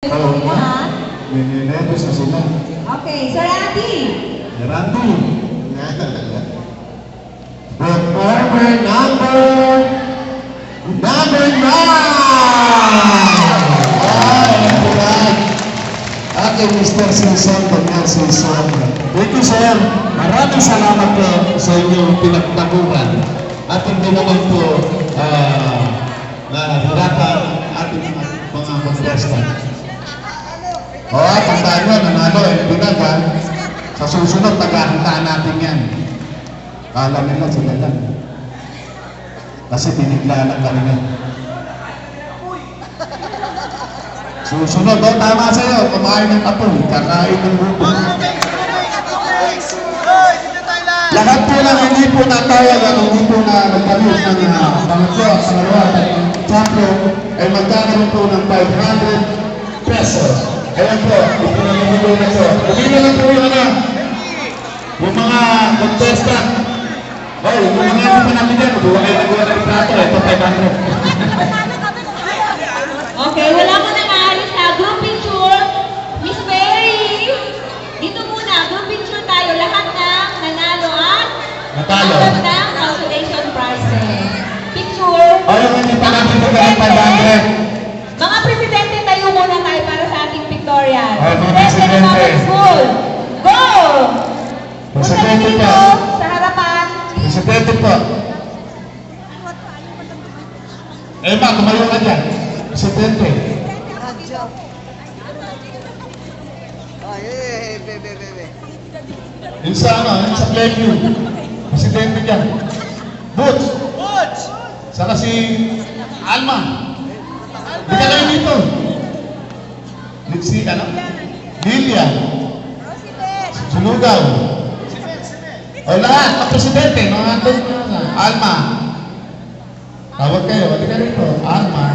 Oo nga. Ninenervous na sila. Okay, Sir Andy. Randy. Performer number 9! Aking Mr. Sison, Daniel Sison. Thank you, sir. Maraming salamat po sa inyong pinagtaguran. At hindi naman po nahirapan ating mga contestant. Tandaan nyo, nanalo, pinaga. Sa susunod, tagahantaan natin yan. Kala nila sila lang. Kasi binigla lang kanina. Susunod, tama sa'yo. Kumain ng apoy, kakain ng buko. Lahat po lang hindi po natawag at hindi po na nagkaroon ng pangatlo at pangalawa at champion ay magkakaroon po ng 500 pesos. Ayan po, ipinamimigay na po. Pumili lang po yung mga contestant. Yung mga hindi pa namin yan, huwag kayo nagawa ng plato, ito 500. Okay, wala mo na maalis na. Group picture. Miss Mary. Dito muna, group picture tayo. Lahat ng nanalo at Natalo. ng consolation prizes. Picture. Yung hindi pa namin nagawa ng 500. Mga presidente, tayo muna tayo para sa ating pictorial. Mga President of presidente. school. Go! Punta na Presidente dito po. sa harapan. Presidente po. Ma, tumayo ka dyan. Presidente. Yung sa yung sa Playview. Presidente dyan. Butch. Saka si Alma. Hindi ka kayo dito. Si Lilia. Sulugaw. Lahat, ang presidente, mga Alma. Tawag kayo, hindi ka rito. Alma.